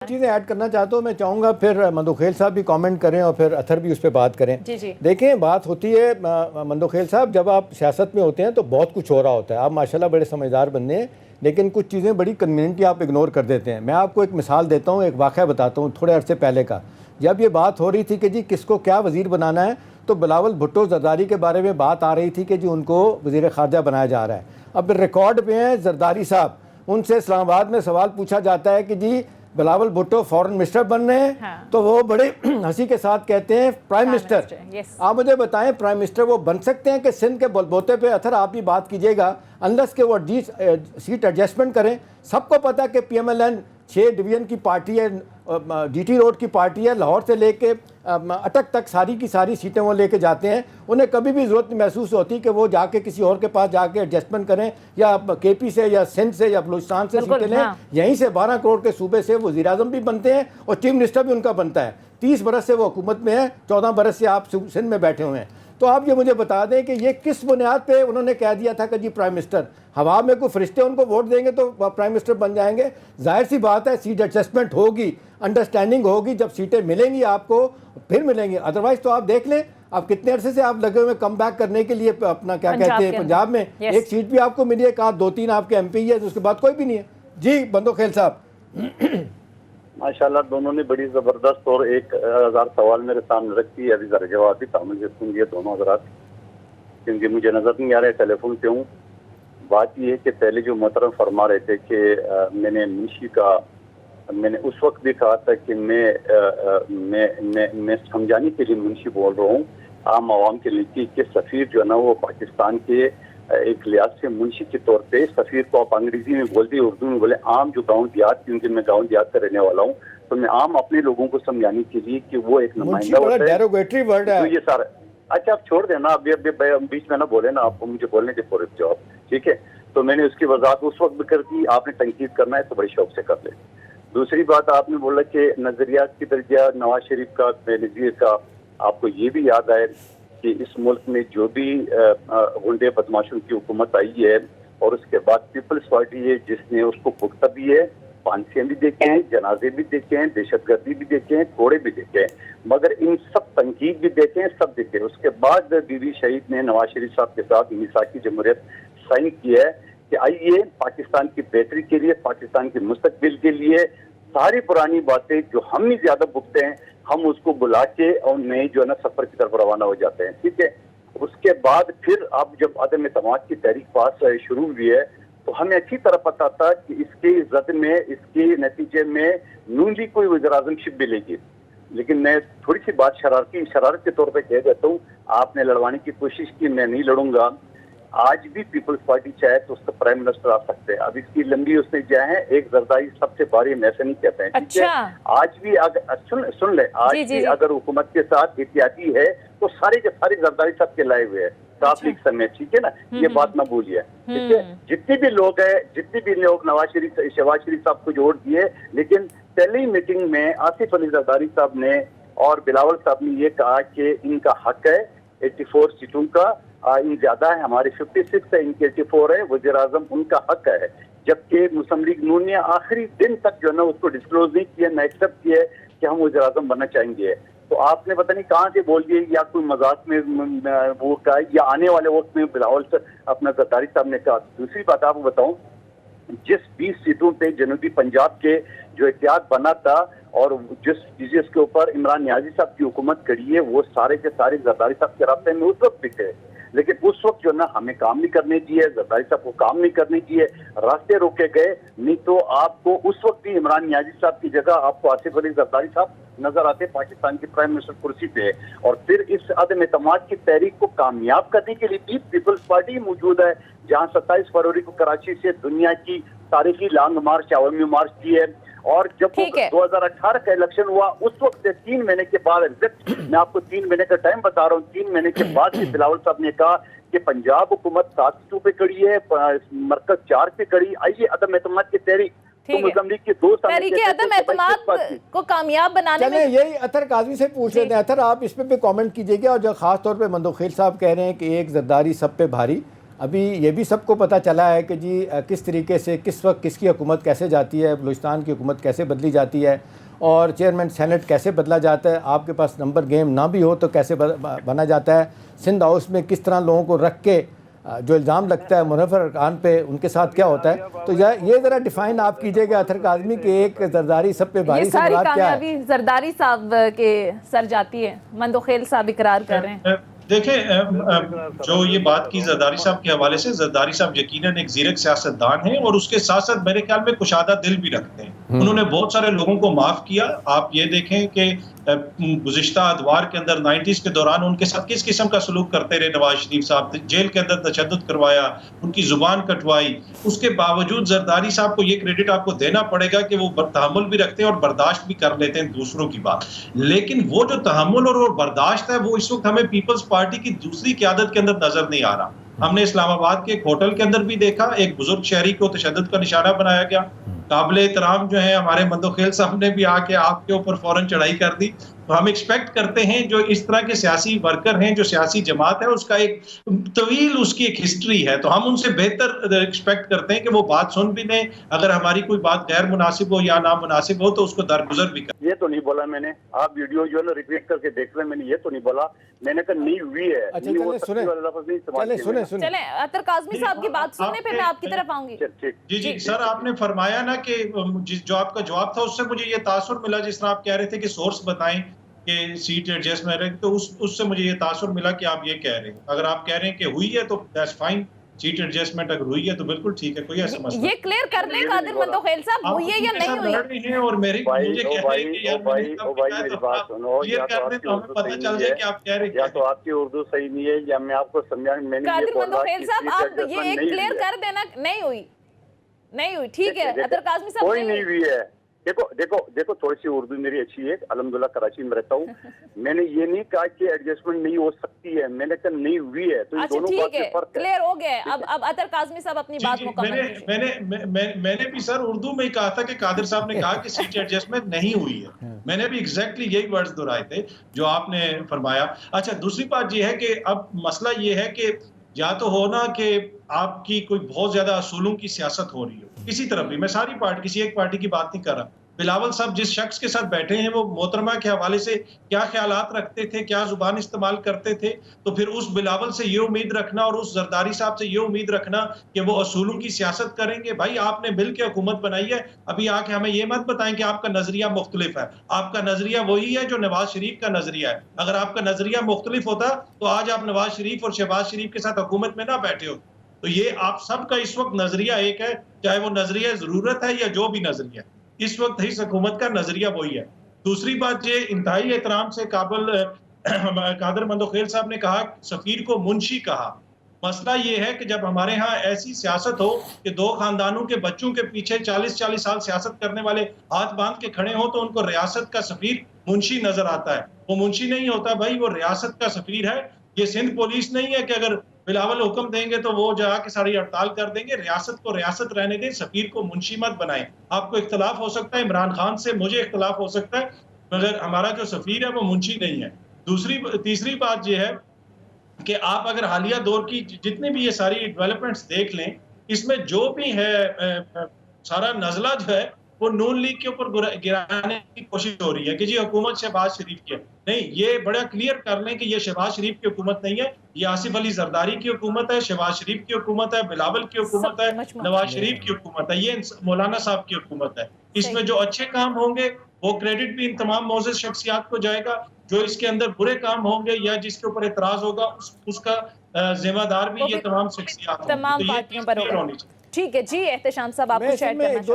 چیزیں ایڈ کرنا چاہتا ہوں. میں چاہوں گا پھر مندوخیل صاحب بھی کامنٹ کریں اور پھر اطہر بھی اس پہ بات کریں. دیکھیں بات ہوتی ہے مندوخیل صاحب، جب آپ سیاست میں ہوتے ہیں تو بہت کچھ ہو رہا ہوتا ہے. آپ ماشاءاللہ بڑے سمجھدار بندے ہیں، لیکن کچھ چیزیں بڑی کنویننٹلی آپ اگنور کر دیتے ہیں. میں آپ کو ایک مثال دیتا ہوں، ایک واقعہ بتاتا ہوں تھوڑے عرصے پہلے کا. جب یہ بات ہو رہی تھی کہ جی کس کو کیا وزیر بنانا ہے، تو بلاول بھٹو زرداری کے بارے میں بات آ رہی تھی کہ جی ان کو وزیر خارجہ بنایا جا رہا ہے. اب ریکارڈ پہ ہیں زرداری صاحب، ان سے اسلام آباد میں سوال پوچھا جاتا ہے کہ جی بلاول بھٹو فورن منسٹر بن رہے ہیں، تو وہ بڑے ہنسی کے ساتھ کہتے ہیں پرائم منسٹر. آپ مجھے بتائیں پرائم منسٹر وہ بن سکتے ہیں کہ سندھ کے بلبوتے پہ؟ اطہر آپ بھی بات کیجئے گا، انلس کہ وہ سیٹ ایڈجسٹمنٹ کریں. سب کو پتا کہ P M L N 6 division کی پارٹی ہے، ڈی ٹی روڈ کی پارٹی ہے، لاہور سے لے کے اٹک تک ساری کی ساری سیٹیں وہ لے کے جاتے ہیں. انہیں کبھی بھی ضرورت نہیں محسوس ہوتی کہ وہ جا کے کسی اور کے پاس جا کے ایڈجسٹمنٹ کریں، یا کے پی سے یا سندھ سے یا بلوچستان سے سیٹیں لیں. یہیں سے 12 کروڑ کے صوبے سے وزیر اعظم بھی بنتے ہیں اور چیف منسٹر بھی ان کا بنتا ہے. 30 برس سے وہ حکومت میں ہے، 14 برس سے آپ سندھ میں بیٹھے ہوئے ہیں. تو آپ یہ مجھے بتا دیں کہ یہ کس بنیاد پہ انہوں نے کہہ دیا تھا کہ جی پرائم منسٹر؟ ہوا میں کوئی فرشتے ان کو ووٹ دیں گے تو پرائم منسٹر بن جائیں گے؟ ظاہر سی بات ہے سیٹ ایڈجسٹمنٹ ہوگی، انڈرسٹینڈنگ ہوگی، جب سیٹیں ملیں گی آپ کو پھر ملیں گی. ادروائز تو آپ دیکھ لیں آپ کتنے عرصے سے آپ لگے ہوئے کم بیک کرنے کے لیے اپنا کیا کہتے ہیں پنجاب میں. ایک سیٹ بھی آپ کو ملی ہے، کہا 2-3 آپ کے ایم پی ہے، اس کے بعد کوئی بھی نہیں ہے. جی مندوخیل صاحب. ماشاءاللہ دونوں نے بڑی زبردست اور 1000 سوال میرے سامنے رکھی. ابھی ذرا جواب بھی تعمل سے سن لیے دونوں حضرات، کیونکہ مجھے نظر نہیں آ رہا ہے ٹیلی فون پہ ہوں. بات یہ ہے کہ پہلے جو محترم فرما رہے تھے کہ میں نے منشی کا، میں نے اس وقت بھی کہا تھا کہ میں سمجھانے کے لیے منشی بول رہا ہوں عام عوام کے لیے کہ سفیر جو ہے نا وہ پاکستان کے ایک لحاظ سے منشی کے طور پہ، سفیر کو آپ انگریزی میں بولتے اردو میں بولے، عام جو گاؤں دیہات، کیونکہ میں گاؤں دیہات کا رہنے والا ہوں، تو میں عام اپنے لوگوں کو سمجھانے کے لیے کہ وہ ایک نمائندہ ہوتا ہے. ڈیروگیٹری ورڈ ہے یہ سارا. اچھا آپ چھوڑ دینا، ابھی بیچ میں نہ بولے نا، آپ کو مجھے بولنے دے پورے جواب، ٹھیک ہے؟ تو میں نے اس کی وضاحت اس وقت بھی کر دی. آپ نے تنقید کرنا ہے تو بڑے شوق سے کر لیں. دوسری بات آپ نے بولا کہ نظریات کی درجہ نواز شریف کا، بے نظیر کا. آپ کو یہ بھی یاد آئے کہ اس ملک میں جو بھی غنڈے بدماشوں کی حکومت آئی ہے اور اس کے بعد پیپلز پارٹی ہے جس نے اس کو پختہ بھی ہے، پھانسیاں بھی دیکھے ہیں، جنازے بھی دیکھے ہیں، دہشت گردی بھی دیکھے ہیں، کوڑے بھی دیکھے ہیں، مگر ان سب تنقید بھی دیکھے ہیں، سب دیکھے. اس کے بعد بی بی شہید نے نواز شریف صاحب کے ساتھ میثاقی جمہوریت سائن کیا ہے کہ آئیے پاکستان کی بہتری کے لیے، پاکستان کے مستقبل کے لیے ساری پرانی باتیں جو ہم نہیں زیادہ بکتے ہیں، ہم اس کو بلا کے اور نئے جو ہے نا سفر کی طرف روانہ ہو جاتے ہیں. ٹھیک ہے، اس کے بعد پھر اب جب عدم اعتماد کی تحریک پاس شروع ہوئی ہے تو ہمیں اچھی طرح پتا تھا کہ اس کے زد میں، اس کے نتیجے میں نون لیگ کوئی وزیر اعظم شپ ملے گی. لیکن میں تھوڑی سی بات شرارت کے طور پہ کہہ دیتا ہوں، آپ نے لڑوانے کی کوشش کی، میں نہیں لڑوں گا. آج بھی پیپلز پارٹی چاہے تو اس کا پرائم منسٹر آ سکتے ہیں. اب اس کی لمبی اس نے جائے ہیں، ایک زرداری سب سے باری، ہم ایسے نہیں کہتے ہیں. ٹھیک ہے، آج بھی اگر سن لیں، آج بھی اگر حکومت کے ساتھ احتیاطی ہے تو سارے کے سارے زرداری سب کے لائے ہوئے ہیں صاف لیگ سمیت. ٹھیک ہے نا، یہ بات نہ بھولیے. ٹھیک ہے، جتنے بھی لوگ ہیں، جتنے بھی لوگ شہباز شریف صاحب کو جوڑ دیے، لیکن پہلی میٹنگ میں آصف علی زرداری صاحب نے اور بلاول صاحب نے یہ کہا کہ ان کا حق ہے 84 سیٹوں کا، ان زیادہ ہے، ہمارے 56 ہے، ان کے 84 ہے، وزیر اعظم ان کا حق ہے. جبکہ مسلم لیگ نون نے آخری دن تک جو ہے نا اس کو ڈسکلوز نہیں کیا، نہ ایکسپٹ کیا کہ ہم وزیر اعظم بننا چاہیں گے. تو آپ نے پتہ نہیں کہاں سے بول دیے، یا کوئی مذاق میں وہ کہا، یا آنے والے وقت میں بلاول سے اپنا زرداری صاحب نے کہا. دوسری بات آپ کو بتاؤں، جس 20 سیٹوں پہ جنوبی پنجاب کے جو اتحاد بنا تھا اور جس کے اوپر عمران نیازی صاحب کی حکومت کری ہے، وہ سارے کے سارے زرداری صاحب کے رابطے میں اس وقت بھی تھے. لیکن اس وقت جو نا ہمیں کام نہیں کرنے دیے، زرداری صاحب کو کام نہیں کرنے دیے، راستے روکے گئے. نہیں تو آپ کو اس وقت بھی عمران نیازی صاحب کی جگہ آپ کو آصف علی زرداری صاحب نظر آتے پاکستان کی پرائم منسٹر کرسی پہ. اور پھر اس عدم اعتماد کی تحریک کو کامیاب کرنے کے لیے بھی پیپلز پارٹی موجود ہے، جہاں 27 فروری کو کراچی سے دنیا کی تاریخی لانگ مارچ، عوامی مارچ کی ہے. اور جب 2018 کا الیکشن ہوا اس وقت سے 3 مہینے کے بعد، میں آپ کو 3 مہینے کا ٹائم بتا رہا ہوں، 3 مہینے کے بعد بلاول صاحب نے کہا کہ پنجاب حکومت 7 سیٹوں پہ کڑی ہے، مرکز 4 پہ کڑی. آئیے عدم اعتماد کی تحریک تحریک عدم اعتماد کو کامیاب بنانے میں. یہی اطہر کاظمی سے پوچھ رہے تھے. اطہر آپ اس پہ کامنٹ کیجئے گا. اور جو خاص طور پہ مندوخیل صاحب کہہ رہے ہیں کہ ایک زرداری سب پہ بھاری، ابھی یہ بھی سب کو پتہ چلا ہے کہ جی کس طریقے سے کس وقت کس کی حکومت کیسے جاتی ہے، بلوچستان کی حکومت کیسے بدلی جاتی ہے، اور چیئرمین سینٹ کیسے بدلا جاتا ہے، آپ کے پاس نمبر گیم نہ بھی ہو تو کیسے بنا جاتا ہے، سندھ ہاؤس میں کس طرح لوگوں کو رکھ کے جو الزام لگتا ہے منفر ارکان پہ ان کے ساتھ کیا ہوتا ہے. تو یہ ذرا ڈیفائن آپ کیجئے گا اطہر کاظمی کہ ایک زرداری سب پہ بھاری سے مراد کیا ہے؟ یہ ساری کامیابی زرداری صاحب کے سر جاتی ہے، مندوخیل صاحب اقرار کر رہے ہیں. دیکھیں جو یہ بات کی زرداری صاحب کے حوالے سے، زرداری صاحب یقیناً ایک زیرک سیاستدان ہیں اور اس کے ساتھ ساتھ میرے خیال میں کشادہ دل بھی رکھتے ہیں. انہوں نے بہت سارے لوگوں کو معاف کیا. آپ یہ دیکھیں کہ گزشتہ ادوار کے اندر 90s کے دوران ان کے ساتھ کس قسم کا سلوک کرتے رہے نواز شریف صاحب، جیل کے اندر تشدد کروایا، ان کی زبان کٹوائی. اس کے باوجود زرداری صاحب کو یہ کریڈٹ آپ کو دینا پڑے گا کہ وہ تحمل بھی رکھتے ہیں اور برداشت بھی کر لیتے ہیں دوسروں کی بات. لیکن وہ جو تحمل اور برداشت ہے وہ اس وقت ہمیں پیپلز پارٹی کی دوسری قیادت کے اندر نظر نہیں آ رہا. ہم نے اسلام آباد کے ایک ہوٹل کے اندر بھی دیکھا، ایک بزرگ شہری کو تشدد کا نشانہ بنایا گیا. قابل احترام جو ہیں ہمارے مندوخیل صاحب نے بھی آ کے آپ کے اوپر فوراً چڑھائی کر دی. تو ہم ایکسپیکٹ کرتے ہیں جو اس طرح کے سیاسی ورکر ہیں، جو سیاسی جماعت ہے، اس کا ایک طویل اس کی ایک ہسٹری ہے. تو ہم ان سے بہتر ایکسپیکٹ کرتے ہیں کہ وہ بات سن بھی لیں، اگر ہماری کوئی بات غیر مناسب ہو یا نامناسب ہو تو اس کو درگزر بھی کریں. یہ تو نہیں بولا میں نے، آپ ویڈیو جو ہے نا ریپیٹ کر کے دیکھ لیں، میں نے یہ تو نہیں بولا. میں نے کہا نہیں ہوئی ہے. چلیں اطہر کاظمی صاحب کی بات سننے پہ میں آپ کی طرف آؤں گی. جی سر، آپ نے فرمایا نا کہ جو آپ کا جواب تھا اس سے مجھے یہ تاثر ملا، جس طرح آپ کہہ رہے تھے کہ سورس بتائیں کہ سیٹ ایڈجسٹمنٹ، تو اس سے مجھے یہ تاثر ملا کہ آپ یہ کہہ رہے ہیں. اگر آپ کہہ رہے ہیں کہ ہوئی ہے تو دیٹس فائن، سیٹ ایڈجسٹمنٹ اگر ہوئی ہے تو بالکل ٹھیک ہے، کوئی ایسا مسئلہ. یہ کلیئر کر دیں قادر مندوخیل صاحب، ہوئی ہے یا نہیں ہوئی. اور میری مجھے کہہ رہے ہیں کہ یار کلیئر کر دیں تو ہمیں پتہ چل جائے کہ آپ کہہ رہے ہیں. یا تو آپ کی اردو صحیح نہیں ہے یا میں آپ کو سمجھانے میں نے قادر مندوخیل صاحب آپ یہ ایک کلیئر کر دینا، نہیں ہوئی، نہیں ہوئی، ٹھیک ہے اطہر کاظمی صاحب. کوئی نہیں ہوئی ہے. دیکھو تھوڑی سی اردو میری اچھی ہے، الحمدللہ کراچی میں رہتا ہوں. میں نے یہ نہیں کہا کہ ایڈجسٹمنٹ نہیں ہو سکتی ہے، میں نے کہا نہیں ہوئی ہے. تو اچھا ٹھیک ہے، کلیئر ہو گیا. اب اطہر کاظمی صاحب اپنی بات مکمل کیجئے. میں نے بھی سر اردو میں ہی کہا تھا کہ قادر صاحب نے کہا کہ سیٹ ایڈجسٹمنٹ نہیں ہوئی ہے. میں نے بھی ایگزیکٹلی یہی ورڈز دہرائے تھے جو آپ نے فرمایا. اچھا دوسری بات یہ ہے کہ اب مسئلہ یہ ہے کہ یا تو ہونا کہ آپ کی کوئی بہت زیادہ اصولوں کی سیاست ہو رہی ہو کسی طرف بھی. میں ساری پارٹی، کسی ایک پارٹی کی بات نہیں کر رہا. بلاول صاحب جس شخص کے ساتھ بیٹھے ہیں وہ محترمہ کے حوالے سے کیا خیالات رکھتے تھے، کیا زبان استعمال کرتے تھے، تو پھر اس بلاول سے یہ امید رکھنا اور اس زرداری صاحب سے یہ امید رکھنا کہ وہ اصولوں کی سیاست کریں گے. بھائی آپ نے مل کے حکومت بنائی ہے، ابھی آ کے ہمیں یہ مت بتائیں کہ آپ کا نظریہ مختلف ہے. آپ کا نظریہ وہی ہے جو نواز شریف کا نظریہ ہے. اگر آپ کا نظریہ مختلف ہوتا تو آج آپ نواز شریف اور شہباز شریف کے ساتھ حکومت میں نہ بیٹھے ہو. تو یہ آپ سب کا اس وقت نظریہ ایک ہے، چاہے وہ نظریہ ضرورت ہے یا جو بھی نظریہ ہے. اس وقت اس حکومت کا نظریہ وہی ہے. دوسری بات یہ انتہائی احترام سے قادر مندوخیل صاحب نے کہا سفیر کو منشی کہا. مسئلہ یہ ہے کہ جب ہمارے ہاں ایسی سیاست ہو کہ دو خاندانوں کے بچوں کے پیچھے 40 سال سیاست کرنے والے ہاتھ باندھ کے کھڑے ہوں تو ان کو ریاست کا سفیر منشی نظر آتا ہے. وہ منشی نہیں ہوتا بھائی، وہ ریاست کا سفیر ہے. یہ سندھ پولیس نہیں ہے کہ اگر بلاول حکم دیں گے تو وہ جا کے ساری ہڑتال کر دیں گے. ریاست کو ریاست رہنے دیں، سفیر کو منشی مت بنائیں. آپ کو اختلاف ہو سکتا ہے عمران خان سے، مجھے اختلاف ہو سکتا ہے، مگر ہمارا جو سفیر ہے وہ منشی نہیں ہے. تیسری بات یہ ہے کہ آپ اگر حالیہ دور کی جتنی بھی یہ ساری ڈیولپمنٹس دیکھ لیں، اس میں جو بھی ہے سارا نزلہ جو ہے وہ نون لیگ کے اوپر گرانے کی کوشش ہو رہی ہے کہ جی حکومت شہباز شریف کی ہے. نہیں، یہ بڑا کلیئر کر لیں کہ یہ شہباز شریف کی حکومت نہیں ہے، یہ آصف علی زرداری کی حکومت ہے، شہباز شریف کی حکومت ہے، بلاول کی حکومت ہے، نواز شریف کی حکومت ہے، یہ مولانا صاحب کی حکومت ہے. اس میں جو اچھے کام ہوں گے وہ کریڈٹ بھی ان تمام معزز شخصیات کو جائے گا. جو اس کے اندر برے کام ہوں گے یا جس کے اوپر اعتراض ہوگا اس کا ذمہ دار بھی یہ تمام شخصیات تمام پارٹیوں پر ہوگا. ٹھیک ہے جی احتشام صاحب، آپ کو شیئر کرنا چاہتے ہیں.